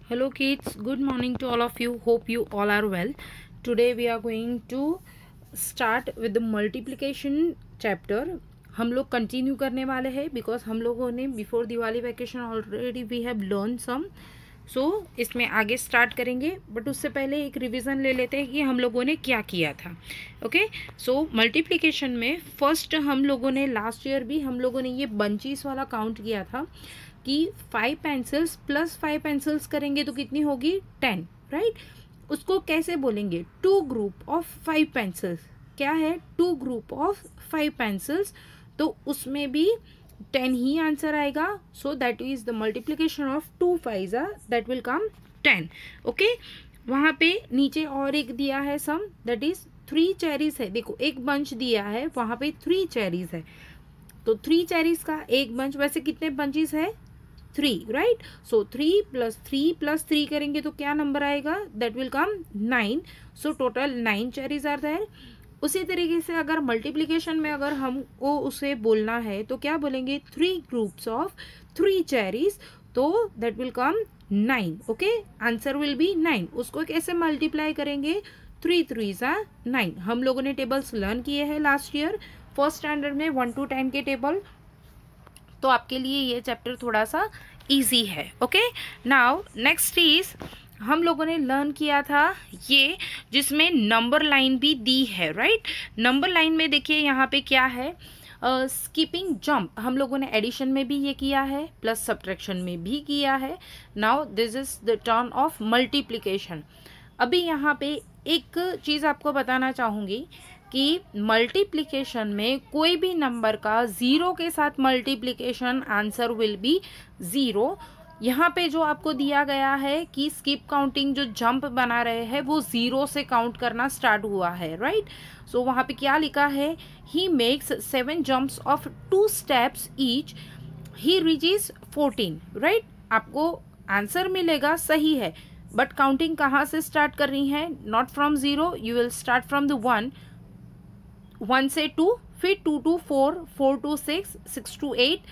Hello kids, good morning to all of you. Hope you all are well. Today we are going to start with the multiplication chapter. हम लोग continue करने वाले हैं because हम लोगों ने before Diwali vacation already we have learn some. So इसमें आगे स्टार्ट करेंगे बट उससे पहले एक रिवीजन ले लेते हैं कि हम लोगों ने क्या किया था. ओके, सो मल्टीप्लिकेशन में फर्स्ट हम लोगों ने लास्ट ईयर भी हम लोगों ने ये बंचीज वाला काउंट किया था कि 5 पेंसिल्स प्लस 5 पेंसिल्स करेंगे तो कितनी होगी 10, राइट. उसको कैसे बोलेंगे? 2 ग्रुप ऑफ 5 पेंसिल्स. क्या है? 2 ग्रुप ऑफ 5 पेंसिल्स. तो उसमें भी 10 ही आंसर आएगा. So that is the multiplication of 2 5 that will come 10. Okay, वहाँ पे नीचे और एक दिया है सम, दैट इज 3 चेरीज है. देखो एक बंच दिया है, वहाँ पे 3 चेरीज है. तो 3 चेरीज का एक बंच, वैसे कितने बंचेस है? 3, राइट. सो 3 प्लस 3 करेंगे तो क्या नंबर आएगा? That will come 9. So total 9 cherries are there. उसी तरीके से अगर मल्टीप्लिकेशन में अगर हमको उसे बोलना है तो क्या बोलेंगे? 3 ग्रुप्स ऑफ 3 चेरीज, तो that will come 9. Okay, answer will B 9. उसको कैसे मल्टीप्लाई करेंगे? 3 3s are 9. हम लोगों ने टेबल्स लर्न किए हैं लास्ट ईयर फर्स्ट स्टैंडर्ड में 1 to 10 के टेबल. तो आपके लिए ये चैप्टर थोड़ा सा इजी है. ओके, नाउ नेक्स्ट इज हम लोगों ने लर्न किया था ये जिसमें नंबर लाइन भी दी है, राइट. नंबर लाइन में देखिए यहाँ पे क्या है, स्कीपिंग जंप. हम लोगों ने एडिशन में भी ये किया है प्लस सब्ट्रैक्शन में भी किया है. Now this is the turn off multiplication. अभी यहाँ पे एक चीज़ आपको बताना चाहूँगी कि मल्टीप्लिकेशन में कोई भी नंबर का 0 के साथ मल्टीप्लिकेशन आंसर विल बी 0. यहाँ पे जो आपको दिया गया है कि स्किप काउंटिंग जो जंप बना रहे हैं वो 0 से काउंट करना स्टार्ट हुआ है, राइट. सो वहाँ पे क्या लिखा है? He makes 7 jumps of 2 steps each, he reaches 14, right. आपको आंसर मिलेगा, सही है, बट काउंटिंग कहाँ से स्टार्ट करनी है? Not from 0, you will start from the 1 से 2, फिर 2 to 4, 4 to 6, 6 to 8,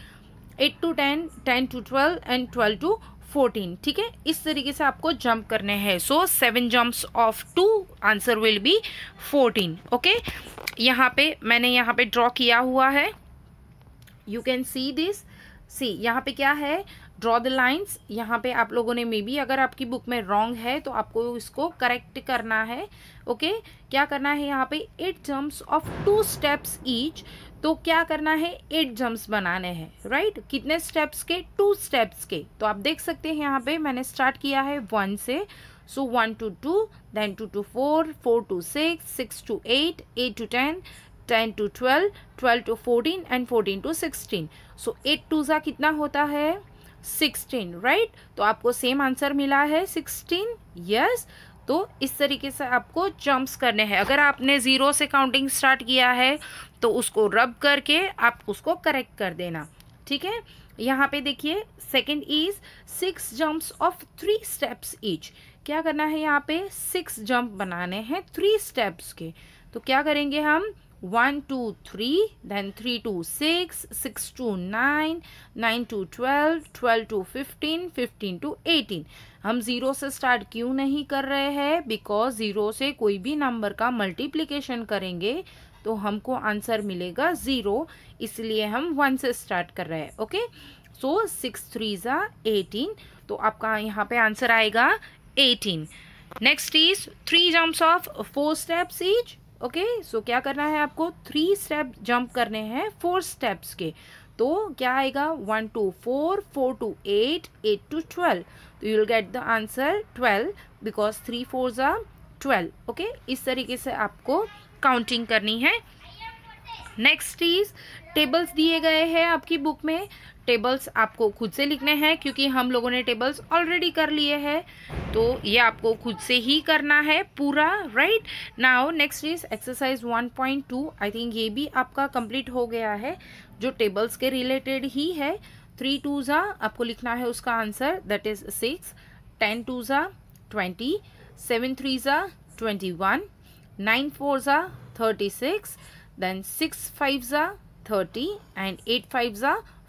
8 to 10, 10 to 12 and 12 to 14. ठीक है, इस तरीके से आपको जंप करने हैं. So 7 jumps of 2, answer will be 14. Okay, यहाँ पे मैंने यहाँ पे ड्रॉ किया हुआ है. You can see this. See यहाँ पे क्या है? Draw the lines. यहाँ पे आप लोगों ने मे बी अगर आपकी बुक में रॉन्ग है तो आपको इसको करेक्ट करना है. ओके, क्या करना है? यहाँ पे 8 जंप्स ऑफ 2 स्टेप्स ईच. तो क्या करना है? 8 जंप्स बनाने हैं, राइट. कितने स्टेप्स के? 2 स्टेप्स के. तो आप देख सकते हैं यहाँ पे मैंने स्टार्ट किया है 1 से. सो 1 to 2, then 2 to 4, 4 to 6, 6 to 8, 8 to 10, 10 to 12, 12 to 14 and 14 to 16. सो 8 2 कितना होता है? 16, राइट. तो आपको सेम आंसर मिला है 16. यस. तो इस तरीके से आपको जंप्स करने हैं. अगर आपने 0 से काउंटिंग स्टार्ट किया है तो उसको रब करके आप उसको करेक्ट कर देना. ठीक है, यहाँ पे देखिए second is 6 jumps of 3 steps each. क्या करना है? यहाँ पे 6 जंप बनाने हैं 3 स्टेप्स के. तो क्या करेंगे हम? 1 to 3, then 3 to 6, 6 to 9, 9 to 12, 12 to 15, 15 to 18. हम 0 से स्टार्ट क्यों नहीं कर रहे हैं? बिकॉज 0 से कोई भी नंबर का मल्टीप्लिकेशन करेंगे तो हमको आंसर मिलेगा 0, इसलिए हम 1 से स्टार्ट कर रहे हैं. Okay, so 6 3s are 18. तो आपका यहाँ पे आंसर आएगा 18. Next is 3 jumps of 4 steps each. Okay, so क्या करना है आपको? 3 स्टेप जंप करने हैं 4 स्टेप्स के. तो क्या आएगा? 1 to 4, 4 to 8, 8 to 12. तो you will get the answer 12 because 3 4s are 12. Okay, इस तरीके से आपको काउंटिंग करनी है. नेक्स्ट इज टेबल्स दिए गए हैं आपकी बुक में. टेबल्स आपको खुद से लिखने हैं क्योंकि हम लोगों ने टेबल्स ऑलरेडी कर लिए हैं, तो ये आपको खुद से ही करना है पूरा, right. Now next is exercise 1.2. I think ये भी आपका कंप्लीट हो गया है, जो टेबल्स के रिलेटेड ही है. 3 2s आपको लिखना है उसका answer, that is 6. 10 2s 20, 7 3s 21, 9 4s 36, then 6 5s 30 and 8 5s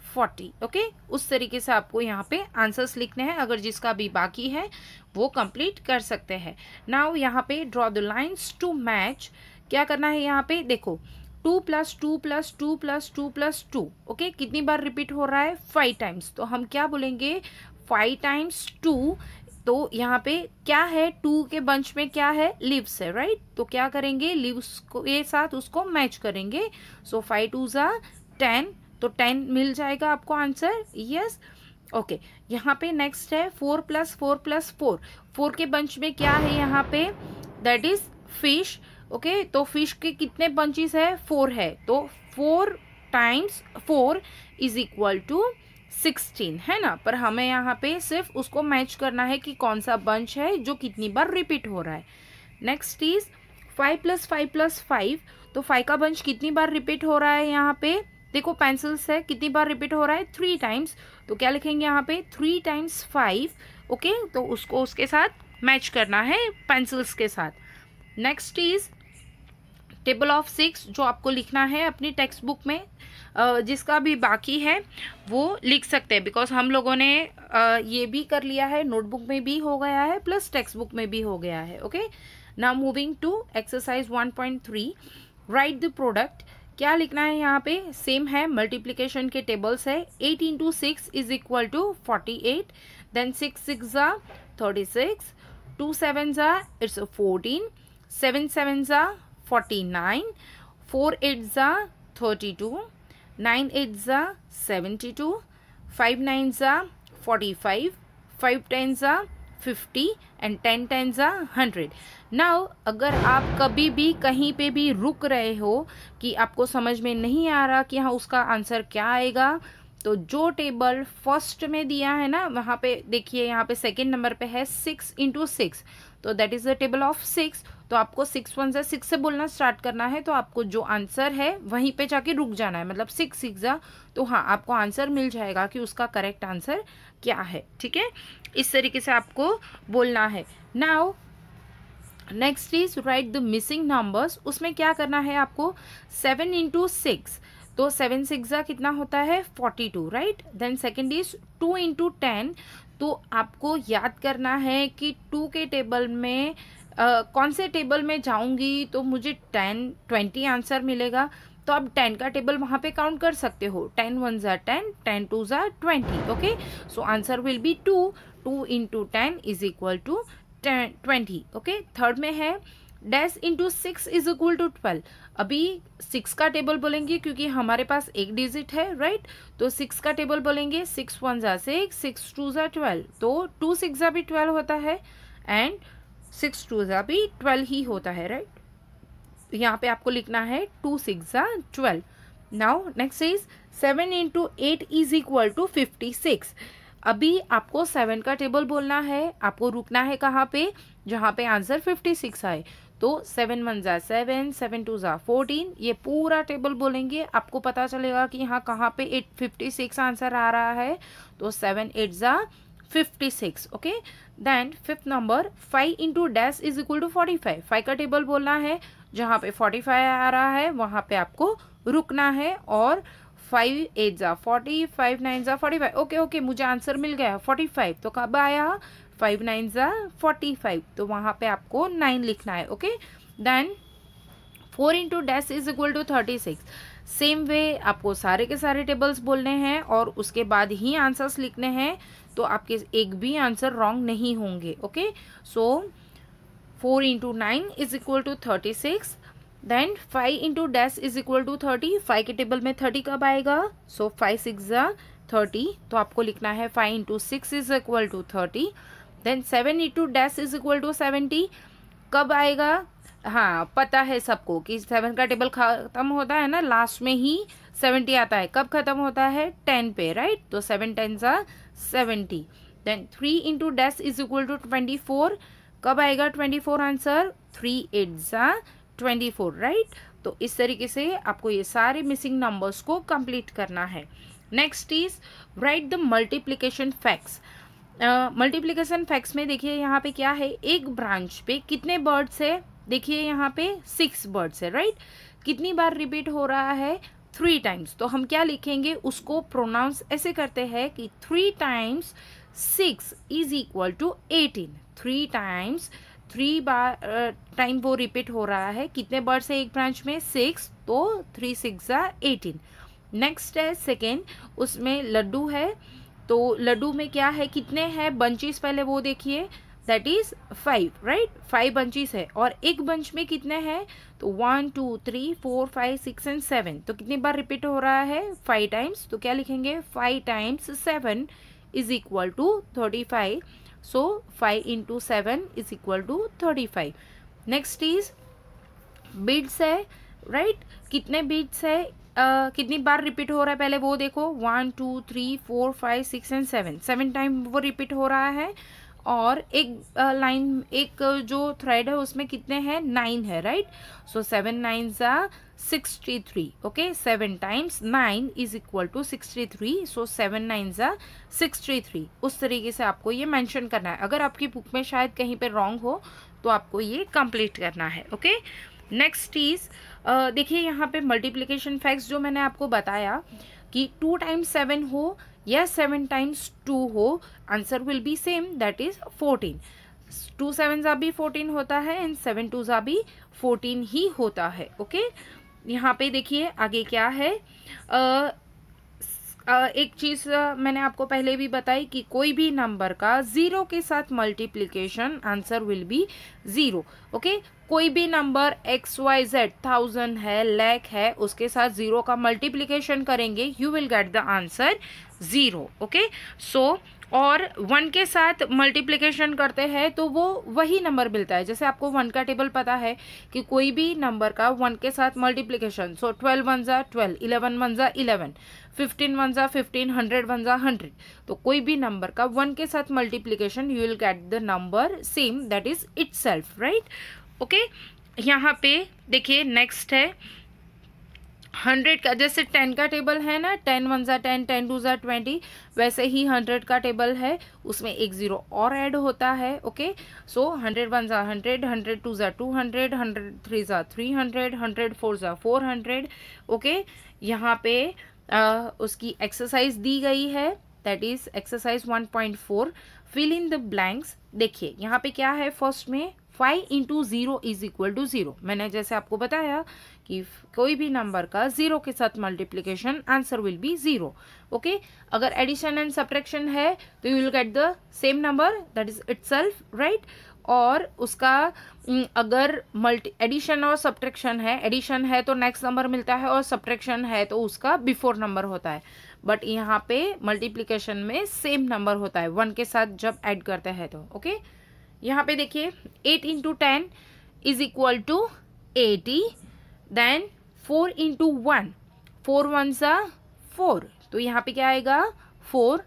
40। Okay, उस तरीके से आपको यहाँ पे आंसर्स लिखने हैं। अगर जिसका भी बाकी है वो कंप्लीट कर सकते हैं। नाउ यहाँ पे draw the lines to match. क्या करना है यहाँ पे, देखो 2 + 2 + 2 + 2 + 2। ओके, कितनी बार रिपीट हो रहा है, 5 टाइम्स। तो हम क्या बोलेंगे, 5 × 2। तो यहाँ पे क्या है, 2 के बंच में क्या है, लीव्स है, राइट। तो क्या करेंगे, लीव्स को ये साथ उसको मैच करेंगे। सो 5 × 2 = 10, तो 10 मिल जाएगा आपको आंसर। Yes, okay. यहाँ पे नेक्स्ट है 4 + 4 + 4। 4 के बंच में क्या है यहाँ पे, दैट इज फिश। ओके, तो फिश के कितने बंचेस है, 4 है। तो 4 × 4 = 16 है ना। पर हमें यहाँ पे सिर्फ उसको मैच करना है कि कौन सा बंच है जो कितनी बार रिपीट हो रहा है। Next is 5 + 5 + 5। तो 5 का बंच कितनी बार रिपीट हो रहा है, यहाँ पे देखो पेंसिल्स है, कितनी बार रिपीट हो रहा है, 3 टाइम्स। तो क्या लिखेंगे यहाँ पे, 3 × 5। ओके, तो उसको उसके साथ मैच करना है पेंसिल्स के साथ। नेक्स्ट इज टेबल ऑफ 6, जो आपको लिखना है अपनी टेक्स्ट बुक में। जिसका भी बाकी है वो लिख सकते हैं, बिकॉज हम लोगों ने ये भी कर लिया है, नोटबुक में भी हो गया है प्लस टेक्स्ट बुक में भी हो गया है। Okay, now moving to exercise 1.3, right the product. क्या लिखना है यहाँ पे, सेम है, मल्टीप्लिकेशन के टेबल्स है। 8 × 6 = 48, देन 6 × 6 = 36, 2 × 7 = 14, 7 × 7 = 49, 4 × 8 = 32, 9 × 8 = 72, 5 × 9 = 45, 5 × 10 = 50 एंड 10 × 10 = 100। नाउ अगर आप कभी भी कहीं पे भी रुक रहे हो कि आपको समझ में नहीं आ रहा कि हाँ उसका आंसर क्या आएगा, तो जो टेबल फर्स्ट में दिया है ना, वहाँ पे देखिए, यहाँ पे सेकेंड नंबर पे है 6 × 6, तो that is the table of 6। तो आपको 6 × 1 = 6 से बोलना स्टार्ट करना है। तो आपको जो आंसर है वहीं पे जाके रुक जाना है, मतलब 6 × 6 = तो हाँ आपको आंसर मिल जाएगा कि उसका करेक्ट आंसर क्या है। ठीक है, इस तरीके से आपको बोलना है। Now next is right the missing numbers. उसमें क्या करना है आपको, 7 × 6। तो 7 × 6 कितना होता है, 42, राइट। Then second is 2 × 10। तो आपको याद करना है कि 2 के टेबल में कौन से टेबल में जाऊंगी तो मुझे 20 आंसर मिलेगा। तो आप 10 का टेबल वहां पे काउंट कर सकते हो। 10 × 1 = 10, 10 × 2 = 20। Okay, so answer will B 2 × 10 = 20। Okay, third में है डैश × 6 = 12। अभी 6 का टेबल बोलेंगे क्योंकि हमारे पास एक डिजिट है, राइट। तो 6 का टेबल बोलेंगे, 6 × 1 = 6, 6 × 2 = 12। तो 2 × 6 भी 12 होता है एंड 6 × 2 भी 12 ही होता है, राइट। यहाँ पे आपको लिखना है 2 × 6 = 12। Now next is 7 × 8 = 56। अभी आपको 7 का टेबल बोलना है, आपको रुकना है कहाँ पे, जहाँ पे आंसर 56 आए। तो 7 × 1 = 7, 7 × 2 = 14, ये पूरा टेबल बोलेंगे, आपको पता चलेगा कि यहाँ कहाँ पे 56 आंसर आ रहा है। तो 7 × 8 = 56। Okay, then fifth number 5 × dash = 45। 5 का टेबल बोलना है, जहाँ पे 45 आ रहा है वहाँ पे आपको रुकना है। और 5 × 8 = 40, 5 × 9 = 45। ओके, मुझे आंसर मिल गया 45। तो कब आया, 5 × 9 = 45। तो वहाँ पे आपको 9 लिखना है। Okay, then 4 × dash = 36। Same way आपको सारे के सारे टेबल्स बोलने हैं और उसके बाद ही आंसर्स लिखने हैं। तो आपके एक भी आंसर रॉन्ग नहीं होंगे। ओके, सो 4 × 9 = 36। Then 5 × dash = 30। 5 के टेबल में 30 कब आएगा, सो 5 × 6 = 30। तो आपको लिखना है 5 × 6 = 30। देन 7 × डैश = 70 कब आएगा, हाँ पता है सबको कि 7 का टेबल खत्म होता है ना, लास्ट में ही 70 आता है। कब खत्म होता है, 10 पे, राइट। तो 7 × 10 = 70। देन 3 × डैश = 24 कब आएगा 24 आंसर, 3 × 8 = 24, राइट। तो इस तरीके से आपको ये सारे मिसिंग नंबर्स को कंप्लीट करना है। Next is right the multiplication facts. Multiplication facts में देखिए यहाँ पे क्या है, एक ब्रांच पे कितने बर्ड्स है, देखिए यहाँ पे 6 बर्ड्स है, राइट। कितनी बार रिपीट हो रहा है, 3 टाइम्स, तो हम क्या लिखेंगे उसको प्रोनाउंस ऐसे करते हैं कि 3 times 6 is equal to 18। 3 times 3 बार टाइम वो रिपीट हो रहा है, कितने बर्ड्स है एक ब्रांच में 6, तो 3 6 18। नेक्स्ट है सेकेंड, उसमें लड्डू है, तो लड्डू में क्या है, कितने हैं बंचेस पहले वो देखिए, दैट इज 5, राइट, 5 बंचेस है, और एक बंच में कितने हैं, तो 1 2 3 4 5 6 एंड 7, तो कितनी बार रिपीट हो रहा है 5 टाइम्स, तो क्या लिखेंगे 5 times 7 is equal to 35, so 5 into 7 is equal to 35। Next is beads है, राइट, कितने बीड्स है, कितनी बार रिपीट हो रहा है पहले वो देखो, 1 2 3 4 5 6 एंड 7 टाइम वो रिपीट हो रहा है, और एक लाइन एक जो थ्रेड है उसमें कितने हैं 9 है, right, so 7 9 63, okay, 7 times 9 is equal to 63, so 7 9 63। उस तरीके से आपको ये मेंशन करना है, अगर आपकी बुक में शायद कहीं पे रॉन्ग हो तो आपको ये कंप्लीट करना है, ओके। नेक्स्ट इज देखिए यहाँ पे मल्टीप्लिकेशन फैक्ट्स जो मैंने आपको बताया कि 2 टाइम्स 7 हो या 7 टाइम्स 2 हो, answer will B same, that is 14। 2 7 भी 14 होता है एंड 7 2 भी 14 ही होता है, ओके। यहाँ पे देखिए आगे क्या है, एक चीज मैंने आपको पहले भी बताई कि कोई भी नंबर का 0 के साथ multiplication answer will B 0, okay. कोई भी नंबर XYZ 1000 है, लाख है, उसके साथ 0 का मल्टीप्लिकेशन करेंगे, you will get the answer 0, okay. So और 1 के साथ मल्टीप्लिकेशन करते हैं तो वो वही नंबर मिलता है, जैसे आपको 1 का टेबल पता है कि कोई भी नंबर का 1 के साथ मल्टीप्लिकेशन, सो 12 1 12, 11 1 11, 15 1 15, 100 1 100, तो कोई भी नंबर का 1 के साथ multiplication you will get the number same, that is itself, right, okay. यहाँ पे देखिए नेक्स्ट है 100 का, जैसे 10 का टेबल है ना, 10 1 10, 10 2 20, वैसे ही 100 का टेबल है, उसमें एक 0 और ऐड होता है, ओके। सो 100 1 100, 100 2 200, 100 3 300, 100 4 400, ओके। यहाँ पे उसकी एक्सरसाइज दी गई है, that is exercise 1.4, fill in the blanks. देखिए यहाँ पे क्या है, फर्स्ट में 5 इंटू 0 इज इक्वल टू 0, मैंने जैसे आपको बताया कि कोई भी नंबर का 0 के साथ multiplication answer will B 0, okay. अगर एडिशन एंड सब्ट्रैक्शन है तो you will get the same number, that is itself, right. और उसका अगर एडिशन और सब्ट्रैक्शन है, एडिशन है तो नेक्स्ट नंबर मिलता है और सब्ट्रैक्शन है तो उसका बिफोर नंबर होता है, बट यहाँ पे मल्टीप्लिकेशन में सेम नंबर होता है 1 के साथ जब ऐड करते हैं तो, ओके। यहाँ पे देखिए 8 into 10 is equal to 80, then 4 into 1, 4 1 4, तो यहाँ पे क्या आएगा 4,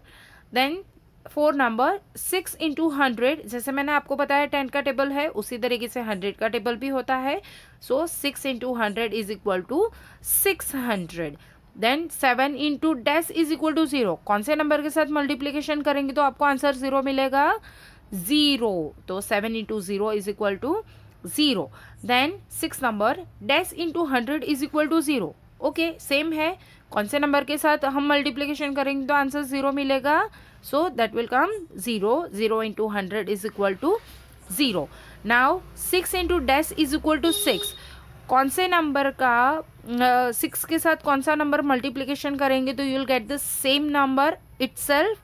देन 4 नंबर 6 इंटू 100, जैसे मैंने आपको बताया 10 का टेबल है उसी तरीके से 100 का टेबल भी होता है, so 6 into 100 is equal to 600, then 7 into dash is equal to 0, कौन से नंबर के साथ मल्टीप्लिकेशन करेंगे तो आपको आंसर 0 मिलेगा, 0, तो 7 into 0 is equal to 0, then 6 number dash into 100 is equal to 0, okay, same है, कौन से नंबर के साथ हम मल्टीप्लिकेशन करेंगे तो आंसर 0 मिलेगा, so that will come 0, 0 into 100 is equal to 0। Now 6 into dash is equal to 6, कौन से नंबर का 6 के साथ कौन सा नंबर मल्टीप्लिकेशन करेंगे तो you will get the same number itself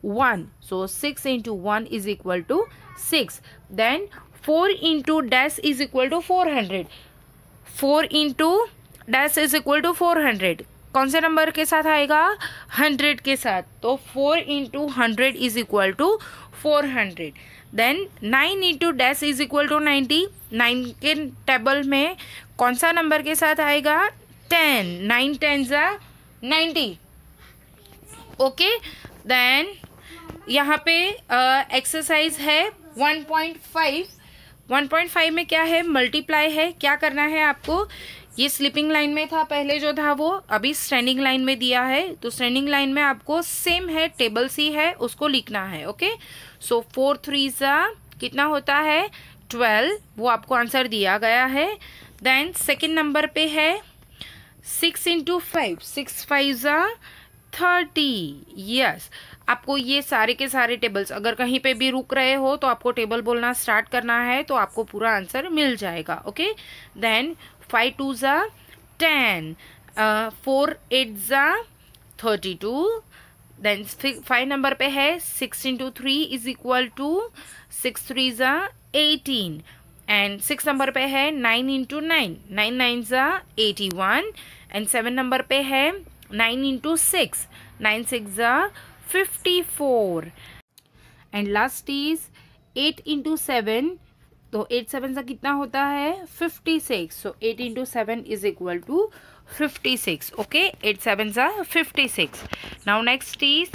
1, so 6 into 1 is equal to 6, then 4 into dash is equal to 400, 4 into dash is equal to 400, कौन से नंबर के साथ आएगा 100 के साथ, तो 4 into 100 is equal to 400, then 9 into dash is equal to 90, 9 के table में कौन सा नंबर के साथ आएगा 10, 9 10 90, ओके। देन यहाँ पे एक्सरसाइज है 1.5, 1.5 में क्या है मल्टीप्लाई है, क्या करना है आपको, ये स्लीपिंग लाइन में था पहले जो था वो अभी स्टैंडिंग लाइन में दिया है, तो स्टैंडिंग लाइन में आपको सेम है टेबल सी है उसको लिखना है, ओके। सो 4 3 कितना होता है 12, वो आपको आंसर दिया गया है। देन सेकेंड नंबर पे है 6 इंटू 5, 6 5 ज़ा 30। यस, आपको ये सारे के सारे टेबल्स, अगर कहीं पे भी रुक रहे हो तो आपको टेबल बोलना स्टार्ट करना है, तो आपको पूरा आंसर मिल जाएगा। ओके, देन 5 2 ज़ा 10, 4 8 ज़ा 32, देन 5 नंबर पे है 6 इंटू 3 इज इक्वल टू 6 3 ज़ा 18, एंड 6 नंबर पे है 9 इंटू 9, 9 9 ज़ा 81, एंड 7 नंबर पे है 9 इंटू 6, 9 6 ज़ा 54, एंड लास्ट इज 8 इंटू 7, तो 8 7 ज़ा कितना होता है 56, so 8 into 7 is equal to 56। Okay, 8 7 ज़ा 56। Now next is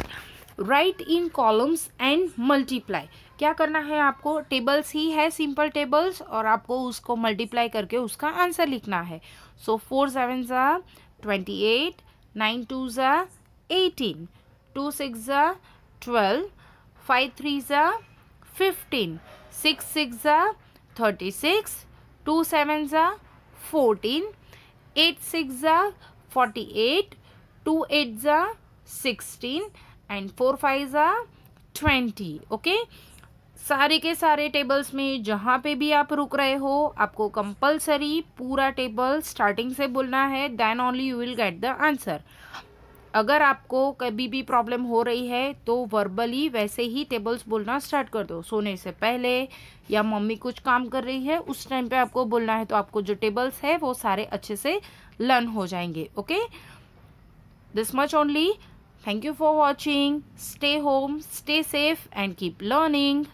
write in columns and multiply. क्या करना है आपको, टेबल्स ही है, सिंपल टेबल्स, और आपको उसको मल्टीप्लाई करके उसका आंसर लिखना है। सो 4 7 ज़ा 28, 9 2 ज़ा 18, 2 6 ज़ा 12, 5 3 ज़ा 15, 6 6 ज़ा 36, 2 7 ज़ा 14, 8 6 ज़ा 48, 2 8 ज़ा 16, एंड 4 5 ज़ा 20। ओके, सारे के सारे टेबल्स में जहाँ पे भी आप रुक रहे हो, आपको कंपलसरी पूरा टेबल स्टार्टिंग से बोलना है, then only you will get the answer. अगर आपको कभी भी प्रॉब्लम हो रही है तो वर्बली वैसे ही टेबल्स बोलना स्टार्ट कर दो, सोने से पहले या मम्मी कुछ काम कर रही है उस टाइम पे आपको बोलना है, तो आपको जो टेबल्स है वो सारे अच्छे से लर्न हो जाएंगे। Okay, this much only. Thank you for watching. Stay home, stay safe and keep learning.